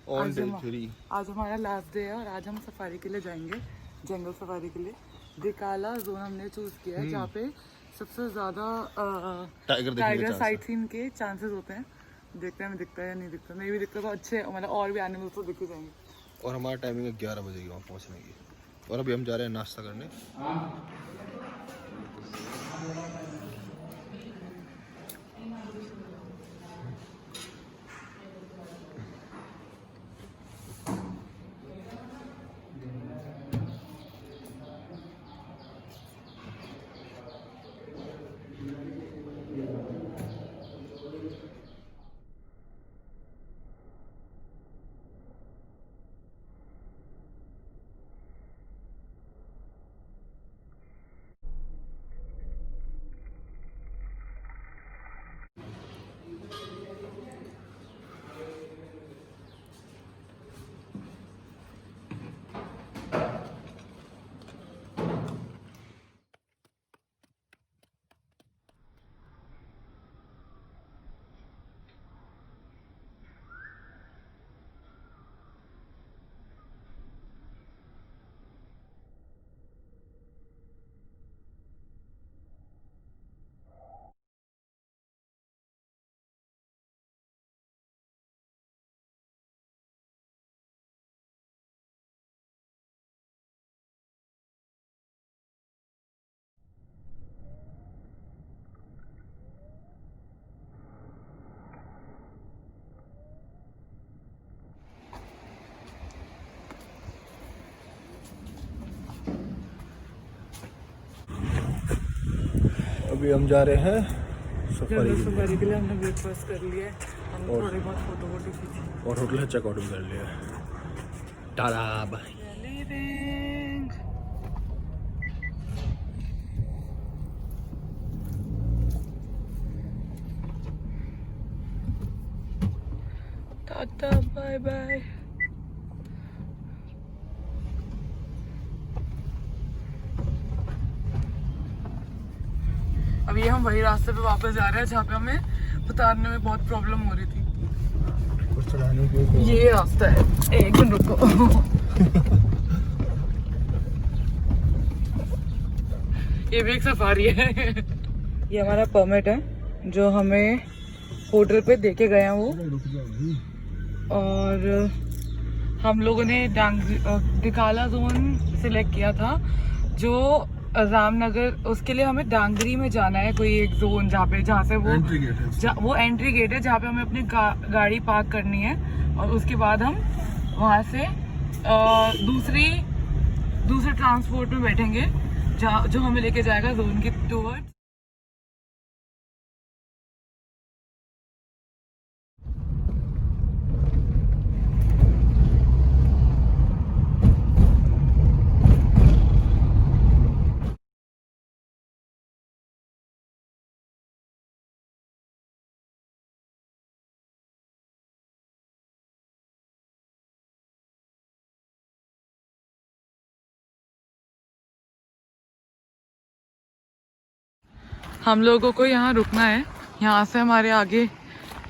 आज हमारा last day है और आज हम सफारी के लिए जाएंगे, जंगल सफारी के लिए। दिकाला जोन हमने चूज किया है जहाँ पे सबसे ज्यादा टाइगर साइट सीन के चांसेस होते हैं। देखते हैं दिखता है या नहीं दिखता, नहीं भी दिखता तो अच्छे, मतलब और भी एनिमल्स तो दिख ही जाएंगे। और हमारा टाइमिंग है 11 बजे की वहाँ पहुँचने की, और अभी हम जा रहे हैं नाश्ता करने। अभी हम जा रहे हैं सफारी के लिए। हमने ब्रेकफास्ट कर लिया है, हम थोड़ी बहुत फोटो खींची और होटल चेकआउट भी कर लिया। Tata bye. Tata bye bye. अब ये हम वही रास्ते पे वापस जा रहे हैं जहाँ पे हमें उतारने में बहुत प्रॉब्लम हो रही थी। ये रास्ता है, एक मिनट रुको। ये भी एक सफारी है। ये हमारा परमिट है जो हमें होटल पे देके गए हैं वो, और हम लोगों ने दिकाला जोन सिलेक्ट किया था जो रामनगर, उसके लिए हमें डांगरी में जाना है, कोई एक जोन जहाँ से वो एंट्री गेट है जहाँ पे हमें अपनी गाड़ी पार्क करनी है, और उसके बाद हम वहाँ से दूसरे ट्रांसपोर्ट में बैठेंगे जो हमें लेके जाएगा जोन की टूवर्ड्स। हम लोगों को यहाँ रुकना है, यहाँ से हमारे आगे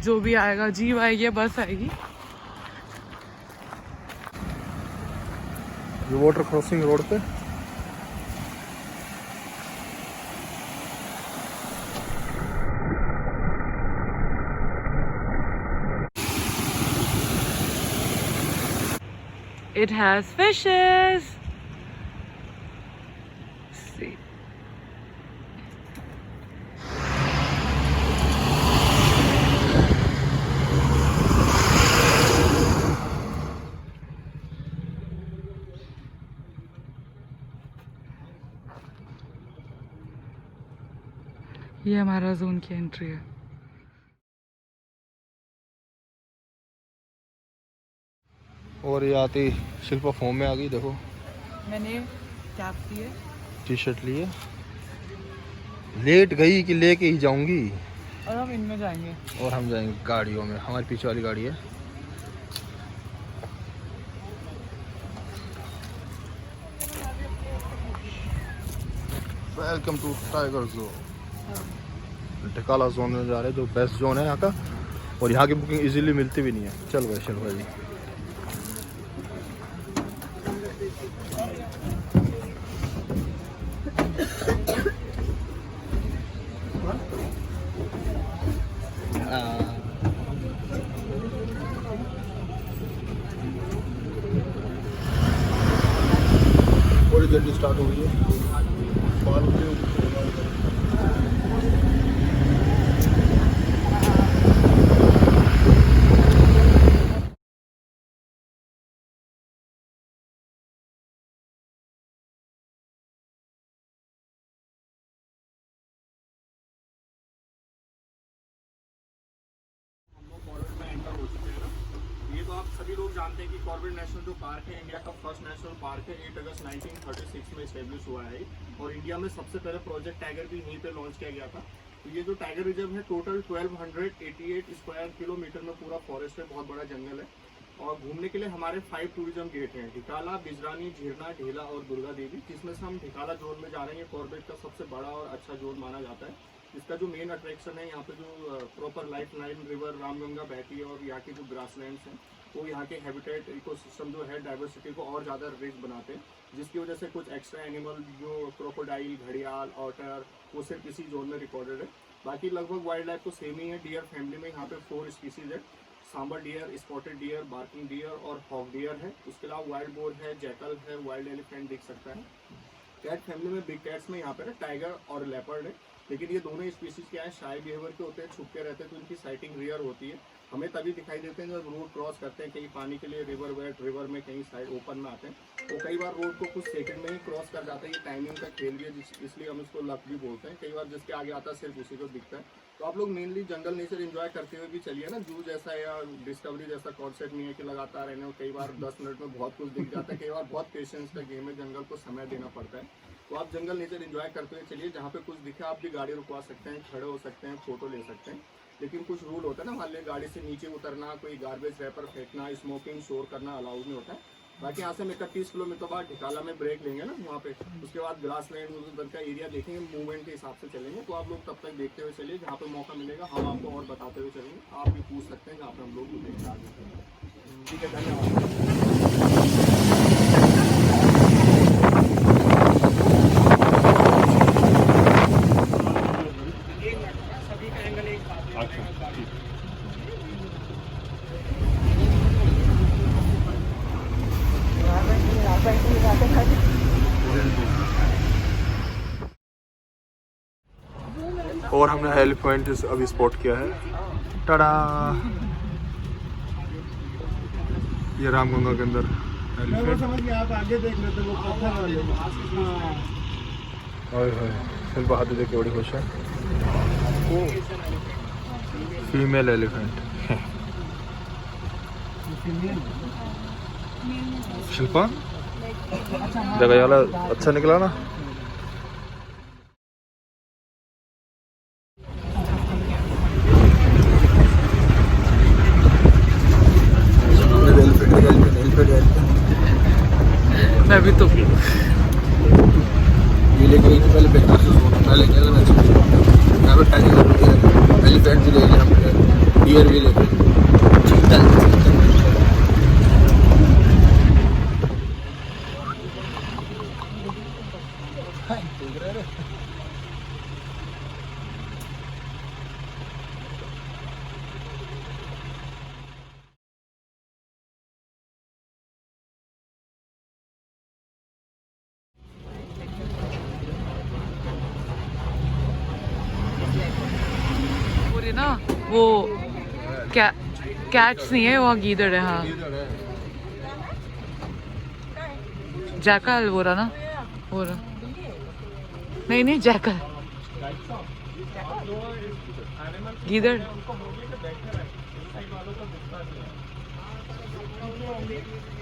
जो भी आएगा, जीप आएगी या बस आएगी। ये वाटर क्रॉसिंग रोड पे It has fishes. See. ये हमारा जोन की एंट्री है। और ये आती शिल्पा फॉर्म में आ गई। देखो मैंने कैप ली है, टी शर्ट ली है, लेट गई कि लेके ही जाऊंगी। और हम इनमें जाएंगे, और हम जाएंगे गाड़ियों में। हमारी पीछे वाली गाड़ी है। Welcome to tiger zone. Dhikala zone में जा रहे हैं, जो बेस्ट जोन है यहाँ का, और यहाँ की बुकिंग इजीली मिलती भी नहीं है। चल भाई हो गई है बाल के ये तो आप सभी लोग जानते हैं कि कॉर्बेट नेशनल जो पार्क है इंडिया का फर्स्ट नेशनल पार्क है। 8 अगस्त 1936 में इस्टेब्लिश हुआ है और इंडिया में सबसे पहले प्रोजेक्ट टाइगर भी यहीं पे लॉन्च किया गया था। तो ये जो टाइगर रिजर्व है टोटल 1288 स्क्वायर किलोमीटर में पूरा फॉरेस्ट है, बहुत बड़ा जंगल है। और घूमने के लिए हमारे 5 टूरिज्म गेट हैं, ढिकाला, बिजरानी, झीरना, ढेला और दुर्गा देवी, जिसमें से हम ढिकाला जोन में जा रहे हैं। कॉर्बेट का सबसे बड़ा और अच्छा जोन माना जाता है। इसका जो मेन अट्रैक्शन है यहाँ पे जो proper life line river Ramganga बहती है और यहाँ के जो ग्रासलैंड्स हैं वो यहाँ के हैबिटेट इकोसिस्टम जो है डाइवर्सिटी को और ज़्यादा रिच बनाते हैं, जिसकी वजह से कुछ एक्स्ट्रा एनिमल जो क्रोकोडाइल, घड़ियाल, ऑटर वो सिर्फ इसी जोन में रिकॉर्डेड है। बाकी लगभग वाइल्ड लाइफ तो सेम ही है। डियर फैमिली में यहाँ पे 4 स्पीसीज है, sambar deer, spotted deer, barking deer और हॉक डियर है। उसके अलावा वाइल्ड बोर है, जैकल है, वाइल्ड एलिफेंट दिख सकता है। कैट फैमिली में बिग कैट्स में यहाँ पे ना टाइगर और लेपर्ड है, लेकिन ये दोनों स्पीसीज क्या है, शाय बिहेवियर के होते हैं, छुप के रहते हैं, तो इनकी साइटिंग रेयर होती है। हमें तभी दिखाई देते हैं जब रोड क्रॉस करते हैं, कहीं पानी के लिए रिवर वेट रिवर में कहीं साइड ओपन में आते हैं। तो कई बार रोड को कुछ सेकंड में ही क्रॉस कर जाता है। ये टाइमिंग का खेल भी है, इसलिए हम इसको लक भी बोलते हैं। कई बार जिसके आगे आता है सिर्फ उसी को दिखता है। तो आप लोग मेनली जंगल नेचर एंजॉय करते हुए भी चलिए ना। जू जैसा या डिस्कवरी जैसा कॉन्सेप्ट नहीं है कि लगातार रहने में, कई बार 10 मिनट में बहुत कुछ दिख जाता है, कई बार बहुत पेशेंस का गेम है, जंगल को समय देना पड़ता है। तो आप जंगल नेचर एंजॉय करते हुए चलिए। जहाँ पे कुछ दिखे आप भी गाड़ी रुकवा सकते हैं, खड़े हो सकते हैं, फोटो ले सकते हैं। लेकिन कुछ रूल होता है ना, मान लीजिए गाड़ी से नीचे उतरना, कोई गार्बेज रैपर फेंकना, स्मोकिंग, शोर करना अलाउड नहीं होता है। बाकी यहाँ से हम 31 किलोमीटर बाद ढिकाला में ब्रेक लेंगे ना वहाँ पे, उसके बाद ग्रास लैंड उधर का एरिया देखेंगे, मूवमेंट के हिसाब से चलेंगे। तो आप लोग तब तक देखते हुए चलिए, जहाँ पे मौका मिलेगा हम आपको और बताते हुए चलेंगे। आप भी पूछ सकते हैं जहाँ पे हम लोग देखते आगे। ठीक है, धन्यवाद। और हमने एलिफेंट अभी स्पॉट किया है। टाडा, ये रामगंगा के अंदर एलिफेंट। आप आगे देख लेते वो पत्थर वाले। शिल्पा हाथी देख के बड़ी खुश है। Female elephant. शिल्पा जगह वाला अच्छा निकला ना। मैं भी तो ये लेके गई थी पहले एलिफेंट भी ले लिया हमने, डियर भी लेके पूरी ना वो कैट्स नहीं है, वो गीदड़ है। हाँ, जैकल वो रहा ना, वो रहा। नहीं नहीं, जैकल गीदड़।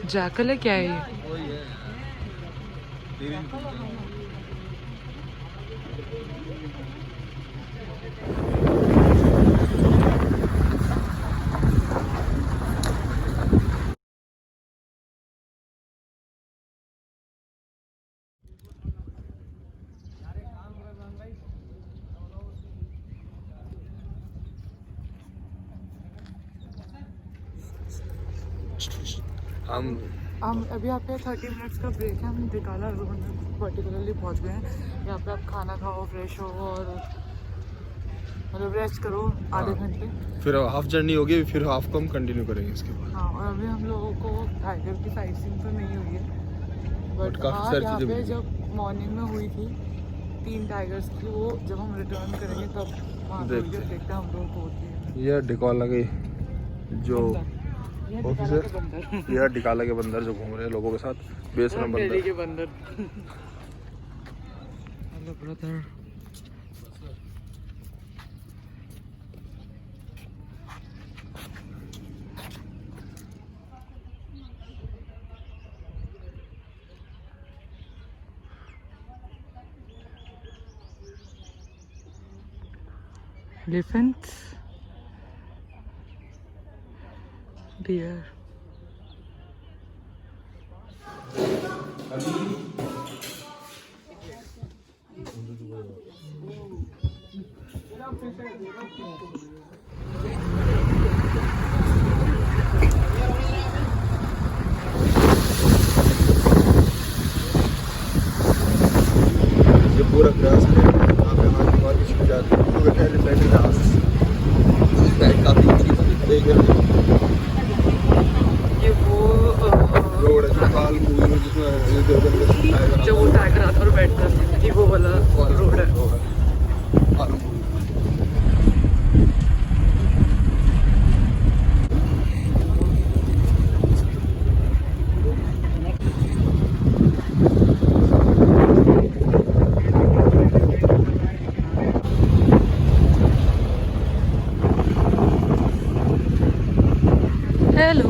जैकल है क्या है ये? हम अभी यहाँ पे 30 मिनट्स का ब्रेक है। हम ढिकाला जोन पर्टिकुलरली पहुँच गए हैं। यहाँ पे आप खाना खाओ, फ्रेश हो और मतलब रेस्ट करो आधे घंटे। फिर हाफ जर्नी होगी, फिर हाफ को हम कंटिन्यू करेंगे इसके बाद। हाँ, और अभी हम लोगों को टाइगर की साइट सीइंग तो नहीं हुई है, बट काफी सारी यहाँ चीजें पे मिली। जब मॉर्निंग में हुई थी 3 टाइगर्स की, वो जब हम रिटर्न करेंगे तब वहाँ पे देखते देखते हम लोग को होती है। यह डिकाला के जो ये ऑफिसर, दिखाला के बंदर। यह डिकाला के बंदर जो घूम रहे हैं लोगों के साथ, बेशरम दिल्ली बंदर। के बंदर। Hello brother. Elephants, deer. ये पूरा ग्रास है, यहाँ पे हमारी दीवार भी छिप जाती है, तो कहते हैं रिफ्लेक्टेड ग्रास। काफी देख रहे हो ये वो रोड है जो खाल पूरी जिसमें जो वो टाइगर आता और बैठता है, ये वो वाला रोड है। हेलो।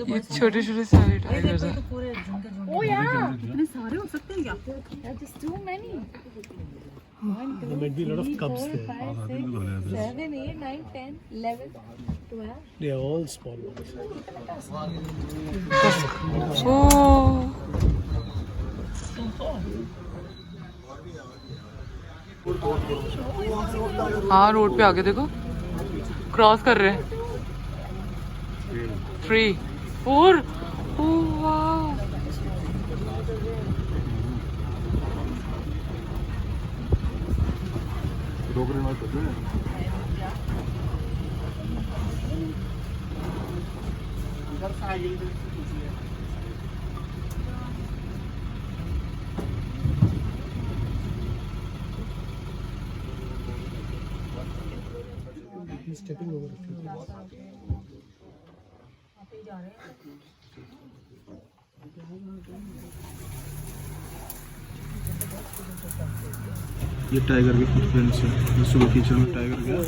ये छोटे छोटे सारे टाइगर्स हैं। ओ यार इतने सारे हो सकते हैं क्या? Just too many. There might be a lot of cubs there. 5, 6, 7, 8, 9, 10, 11, 12. They are all small ones. ओह, हाँ रोड पे आगे देखो, क्रॉस कर रहे हैं। 3, 4, ओह वाह। He's stepping over a few things. ये टाइगर के फुटप्रिंट्स हैं, मैं सुबह कीचड़ में टाइगर गया।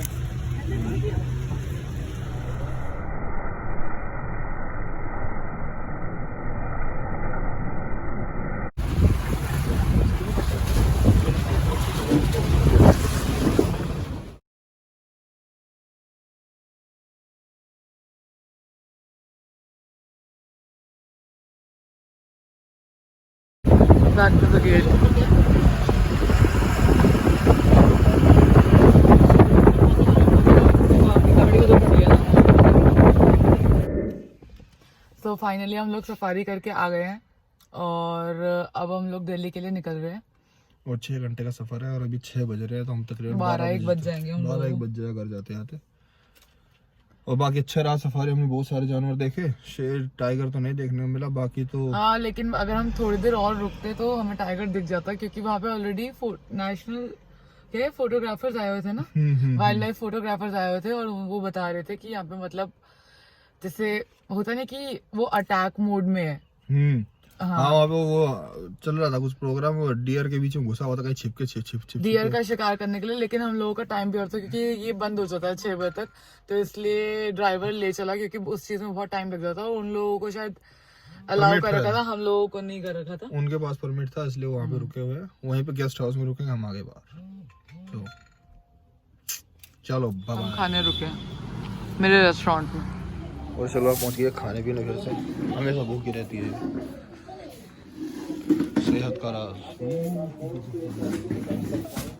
Back to the gate. तो फाइनली हम लोग सफारी करके आ गए हैं और अब हम लोग दिल्ली के लिए निकल रहे हैं। और 6 घंटे का सफर है और अभी 6 बज रहे हैं, तो हम तकरीबन 12-1 बज जाएंगे हम 12-1 बज जाएगा घर जाते आते। और बाकी अच्छा रहा सफारी, हमने बहुत सारे जानवर देखे, शेर टाइगर तो नहीं देखने को मिला, बाकी तो हाँ लेकिन अगर हम थोड़ी देर और रुकते तो हमें टाइगर दिख जाता, क्योंकि वहाँ पे ऑलरेडी नेशनल के फोटोग्राफर्स आए हुए थे ना, वाइल्ड लाइफ फोटोग्राफर्स आए हुए थे और वो बता रहे थे कि यहाँ पे मतलब जैसे होता नहीं कि वो अटैक मोड में है। हाँ वहाँ पे वो चल रहा था कुछ प्रोग्राम, वो डियर के बीच में घुसा हुआ था कहीं छिप डियर का शिकार करने के लिए, लेकिन हम लोगों का टाइम भी और था क्योंकि ये बंद हो जाता है 6 बजे तक, तो इसलिए ड्राइवर ले चला क्योंकि उस चीज में बहुत टाइम लग जाता है। और उन लोगों को शायद अलाउ कर रखा था, हम लोगों को नहीं कर रखा था। उनके पास परमिट था इसलिए वहाँ पे रुके हुए हैं, वहीं पे गेस्ट हाउस में रुकेंगे, हम आगे बाहर। तो चलो हम खाने रुके मेरे रेस्टोरेंट में और चलो पहुँच गए खाने पीने। फिर से हमेशा भूखी रहती है सेहत का राज।